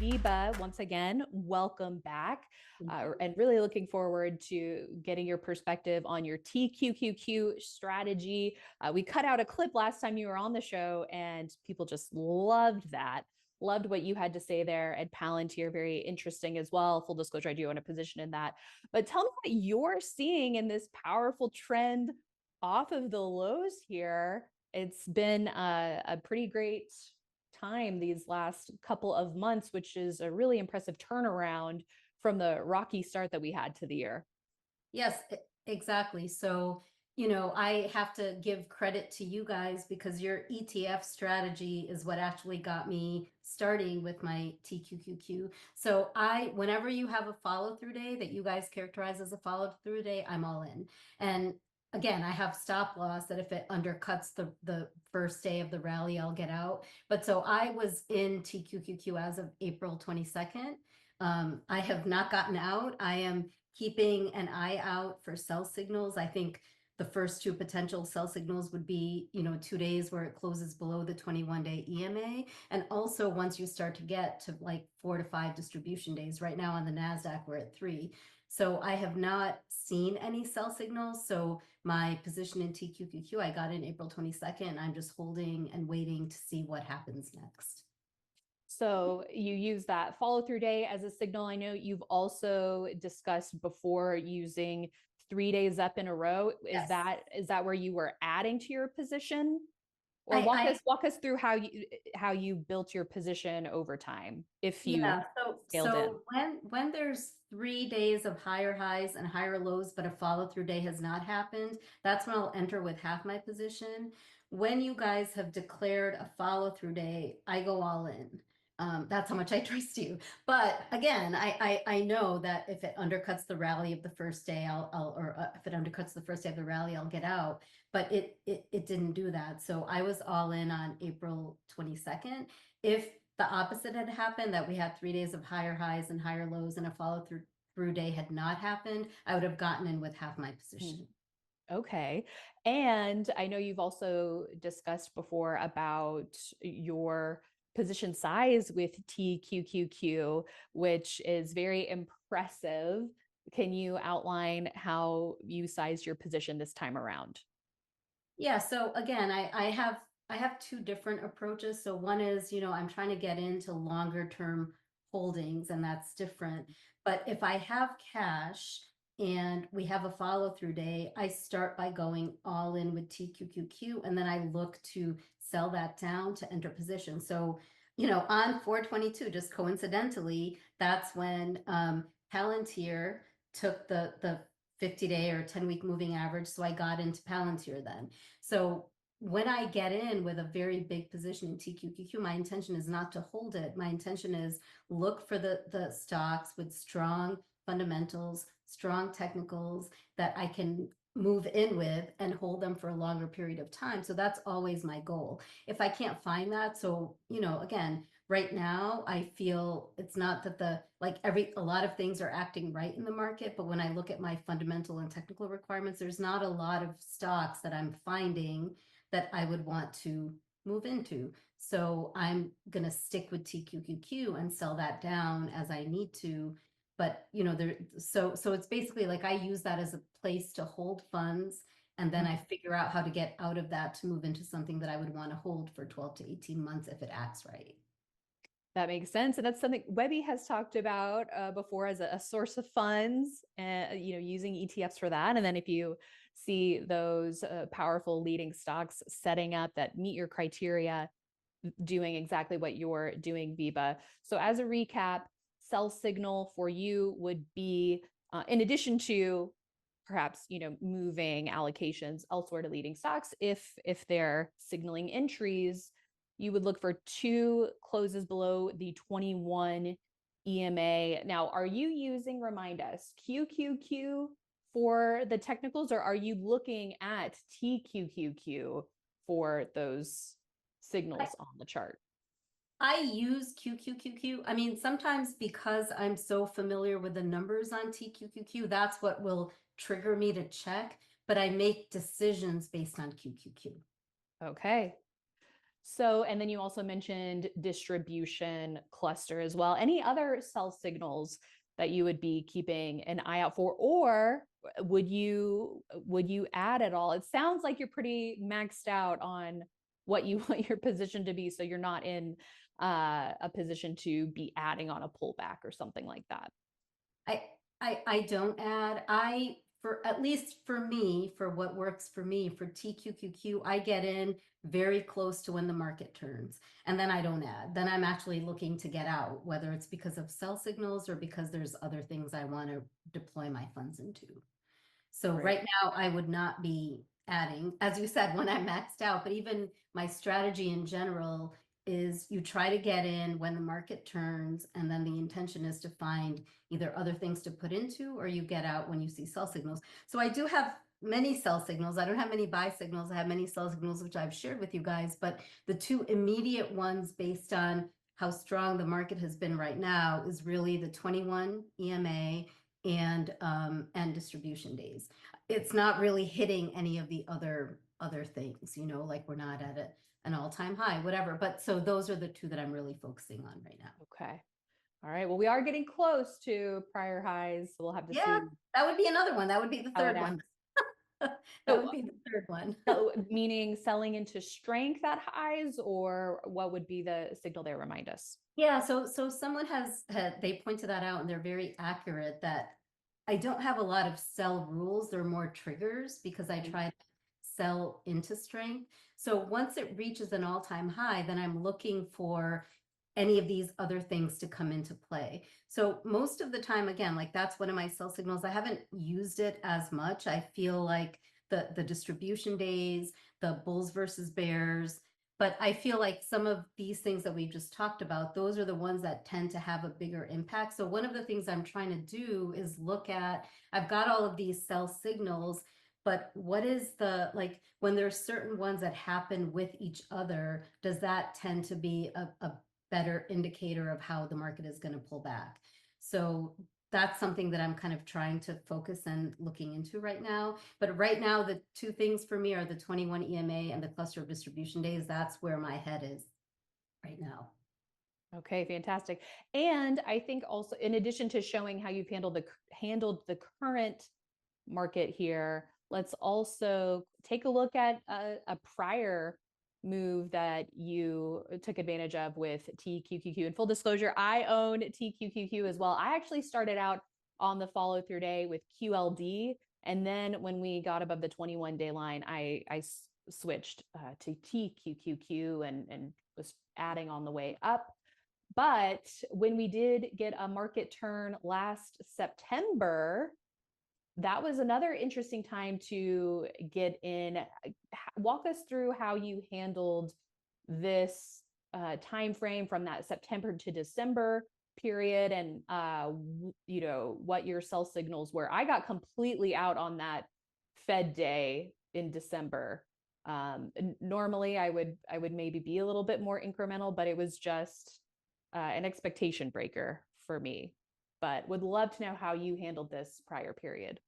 Vibha, once again, welcome back. And really looking forward to getting your perspective on your TQQQ strategy. We cut out a clip last time you were on the show, and people just loved that. Loved what you had to say there. And Palantir, very interesting as well. Full disclosure, I do own a position in that. But tell me what you're seeing in this powerful trend off of the lows here. It's been a pretty great time these last couple of months, which is a really impressive turnaround from the rocky start that we had to the year. Yes, exactly. So, I have to give credit to you guys because your ETF strategy is what actually got me starting with my TQQQ. So whenever you have a follow through day that you guys characterize as a follow through day, I'm all in. And again, I have stop loss that if it undercuts the first day of the rally, I'll get out. But so I was in TQQQ as of April 22nd. I have not gotten out. I am keeping an eye out for sell signals. I think the first two potential sell signals would be, 2 days where it closes below the 21-day EMA. And also once you start to get to like 4 to 5 distribution days. Right now on the NASDAQ, we're at 3. So I have not seen any sell signals. So my position in TQQQ, I got in April 22nd. I'm just holding and waiting to see what happens next. So you use that follow through day as a signal. I know you've also discussed before using 3 days up in a row. Is Yes. that where you were adding to your position? Or I walk us through how you built your position over time, if you Yeah, scaled in. when there's 3 days of higher highs and higher lows, but a follow through day has not happened, that's when I'll enter with half my position. When you guys have declared a follow through day, I go all in. That's how much I trust you. But again, I know that if it undercuts the rally of the first day, if it undercuts the first day of the rally, I'll get out. But it didn't do that. So I was all in on April 22nd. If the opposite had happened, that we had 3 days of higher highs and higher lows and a follow through day had not happened, I would have gotten in with half my position. Okay. And I know you've also discussed before about your position size with TQQQ, which is very impressive. Can you outline how you sized your position this time around? Yeah, so again, I have two different approaches. So one is, I'm trying to get into longer term holdings, and that's different. But if I have cash and we have a follow through day, I start by going all in with TQQQ, and then I look to sell that down to enter position. So, on 422, just coincidentally, that's when Palantir took the 50-day or 10-week moving average. So I got into Palantir then. So when I get in with a very big position in TQQQ, my intention is not to hold it. My intention is look for the stocks with strong fundamentals, strong technicals that I can move in with and hold them for a longer period of time. So that's always my goal. If I can't find that, so, again, right now I feel it's not that a lot of things are acting right in the market, but when I look at my fundamental and technical requirements, there's not a lot of stocks that I'm finding that I would want to move into. So I'm going to stick with TQQQ and sell that down as I need to. But so it's basically like I use that as a place to hold funds, and then I figure out how to get out of that to move into something that I would want to hold for 12 to 18 months if it acts right. That makes sense. And that's something Webby has talked about before as a source of funds, using ETFs for that. And then if you see those powerful leading stocks setting up that meet your criteria, doing exactly what you're doing, Vibha. So as a recap, sell signal for you would be, in addition to perhaps, moving allocations elsewhere to leading stocks, if they're signaling entries, you would look for 2 closes below the 21 EMA. Now, are you using, remind us, QQQ for the technicals, or are you looking at TQQQ for those signals on the chart? I use QQQQ. I mean, sometimes because I'm so familiar with the numbers on TQQQ, that's what will trigger me to check, but I make decisions based on QQQ. Okay. So, and then you also mentioned distribution cluster as well. Any other sell signals that you would be keeping an eye out for, or would you add at all? It sounds like you're pretty maxed out on what you want your position to be, so you're not in a position to be adding on a pullback or something like that. I I don't add. For at least for me, for what works for me, for TQQQ, I get in very close to when the market turns, and then I don't add. Then I'm actually looking to get out, whether it's because of sell signals or because there's other things I want to deploy my funds into. So Right. right now I would not be adding, as you said, when I'm maxed out, but even my strategy in general is you try to get in when the market turns, and then the intention is to find either other things to put into, or you get out when you see sell signals. So I do have many sell signals. I don't have many buy signals. I have many sell signals, which I've shared with you guys, but the two immediate ones based on how strong the market has been right now is really the 21 EMA and distribution days. It's not really hitting any of the other things, like we're not at an all-time high, whatever. But so those are the two that I'm really focusing on right now. Okay. All right. Well, we are getting close to prior highs, so we'll have to Yeah, see that would be another one. That would be the how it third acts. one. That So, would be the third one. meaning selling into strength at highs, or what would be the signal there? Remind us. Yeah, so someone they pointed that out, and they're very accurate that I don't have a lot of sell rules. They're more triggers because I Mhm. try to sell into strength. So once it reaches an all-time high, then I'm looking for any of these other things to come into play. So most of the time, again, like that's one of my sell signals. I haven't used it as much. I feel like the distribution days, the bulls versus bears, but I feel like some of these things that we've just talked about, those are the ones that tend to have a bigger impact. So one of the things I'm trying to do is look at, I've got all of these sell signals, but what is like, when there's certain ones that happen with each other, does that tend to be a better indicator of how the market is going to pull back? So that's something that I'm kind of trying to focus and looking into right now. But right now, the two things for me are the 21 EMA and the cluster of distribution days. That's where my head is right now. Okay, fantastic. And I think also, in addition to showing how you've handled the current market here, let's also take a look at a prior move that you took advantage of with TQQQ. In full disclosure, I own TQQQ as well. I actually started out on the follow through day with QLD. And then when we got above the 21-day line, I switched to TQQQ and was adding on the way up. But when we did get a market turn last September, that was another interesting time to get in. Walk us through how you handled this time frame from that September to December period, and what your sell signals were. I got completely out on that Fed day in December. Normally, I would maybe be a little bit more incremental, but it was just an expectation breaker for me. But would love to know how you handled this prior period.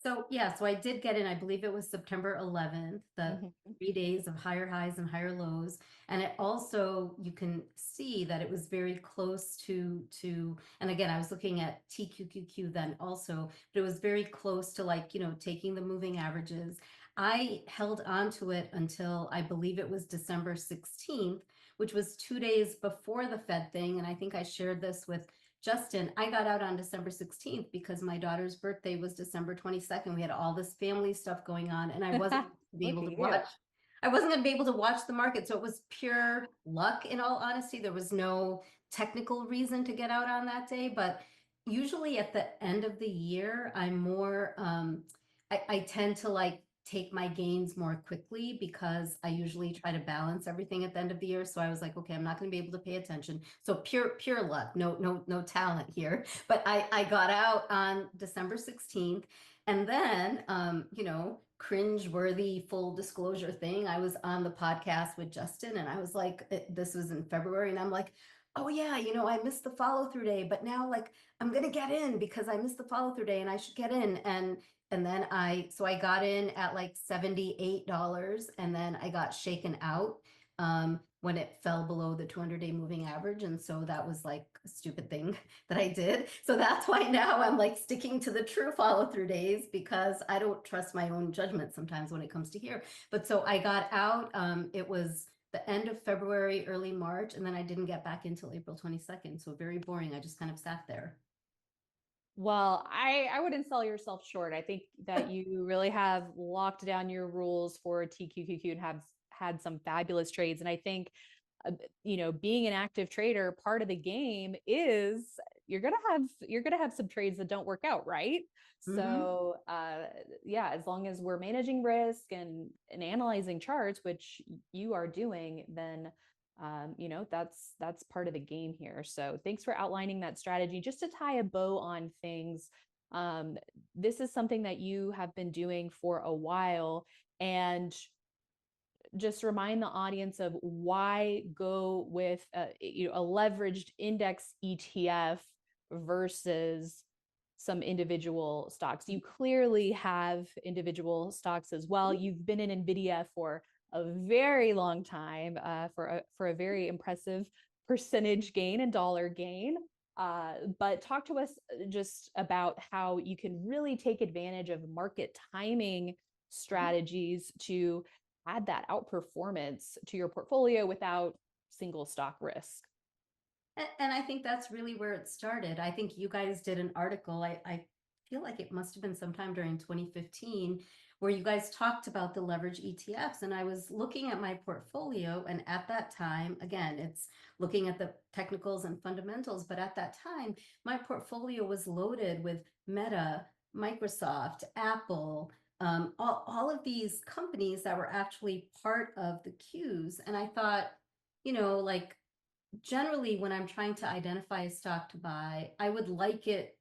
So yeah, so I did get in, I believe it was September 11th, the Mhm. 3 days of higher highs and higher lows. And it also, you can see that it was very close and again, I was looking at TQQQ then also, but it was very close to, like, taking the moving averages. I held on to it until I believe it was December 16th, which was 2 days before the Fed thing. And I think I shared this with Justin. I got out on December 16th because my daughter's birthday was December 22nd. We had all this family stuff going on, and I wasn't be Look able at to you. watch. I wasn't going to be able to watch the market. So it was pure luck, in all honesty. There was no technical reason to get out on that day. But usually at the end of the year, I'm more, I tend to like take my gains more quickly because I usually try to balance everything at the end of the year. So I was like, okay, I'm not going to be able to pay attention. So pure luck, no talent here. But I got out on December 16th, and then cringe-worthy full disclosure thing. I was on the podcast with Justin, and I was like, this was in February, and I'm like, oh yeah, I missed the follow through day, but now, like, I'm gonna get in because I missed the follow through day and I should get in. And then I got in at like $78, and then I got shaken out when it fell below the 200-day moving average. And so that was like a stupid thing that I did. So that's why now I'm like sticking to the true follow through days, because I don't trust my own judgment sometimes when it comes to here. But so I got out, it was the end of February, early March, and then I didn't get back until April 22nd. So very boring. I just kind of sat there. Well, I wouldn't sell yourself short. I think that you really have locked down your rules for TQQQ and have had some fabulous trades. And I think, being an active trader, part of the game is you're gonna have some trades that don't work out, right? Mm-hmm. So yeah, as long as we're managing risk and analyzing charts, which you are doing, then that's part of the game here. So thanks for outlining that strategy. Just to tie a bow on things, um, this is something that you have been doing for a while, and just remind the audience of why go with a leveraged index ETF versus some individual stocks. You clearly have individual stocks as well. You've been in Nvidia for a very long time, for a very impressive percentage gain and dollar gain. But talk to us just about how you can really take advantage of market timing strategies to add that outperformance to your portfolio without single stock risk. And I think that's really where it started. I think you guys did an article. I feel like it must have been sometime during 2015 where you guys talked about the leverage ETFs. And I was looking at my portfolio. And at that time, again, it's looking at the technicals and fundamentals. But at that time, my portfolio was loaded with Meta, Microsoft, Apple, all of these companies that were actually part of the Qs. And I thought, like, generally when I'm trying to identify a stock to buy, I would like it.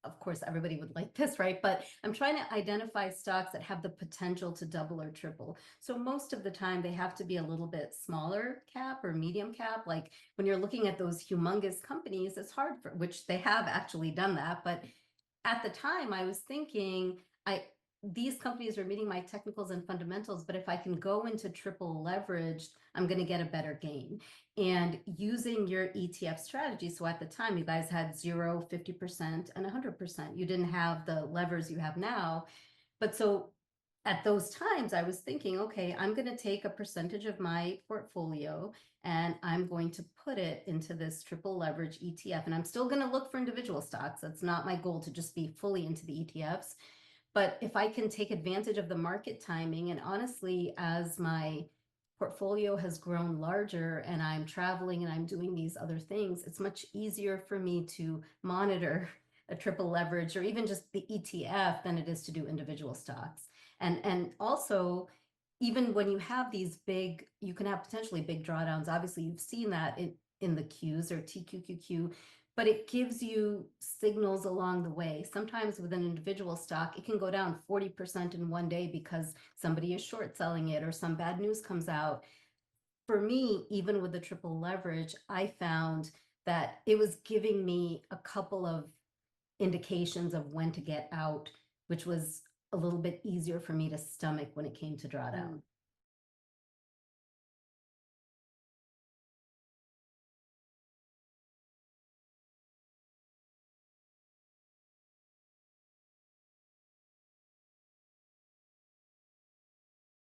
Of course, everybody would like this, right? But I'm trying to identify stocks that have the potential to double or triple. So most of the time they have to be a little bit smaller cap or medium cap. Like when you're looking at those humongous companies, it's hard for, which they have actually done that. But at the time I was thinking, these companies are meeting my technicals and fundamentals, but if I can go into triple leveraged, I'm going to get a better gain. And using your ETF strategy. So at the time, you guys had 0, 50%, and 100%. You didn't have the levers you have now. But so at those times, I was thinking, okay, I'm going to take a percentage of my portfolio and I'm going to put it into this triple leverage ETF. And I'm still going to look for individual stocks. That's not my goal to just be fully into the ETFs. But if I can take advantage of the market timing, and honestly, as my portfolio has grown larger and I'm traveling and I'm doing these other things, it's much easier for me to monitor a triple leverage or even just the ETF than it is to do individual stocks. And also, even when you have these big, you can have potentially big drawdowns. Obviously, you've seen that in the Qs or TQQQ, but it gives you signals along the way. Sometimes with an individual stock, it can go down 40% in one day because somebody is short selling it or some bad news comes out. For me, even with the triple leverage, I found that it was giving me a couple of indications of when to get out, which was a little bit easier for me to stomach when it came to drawdown.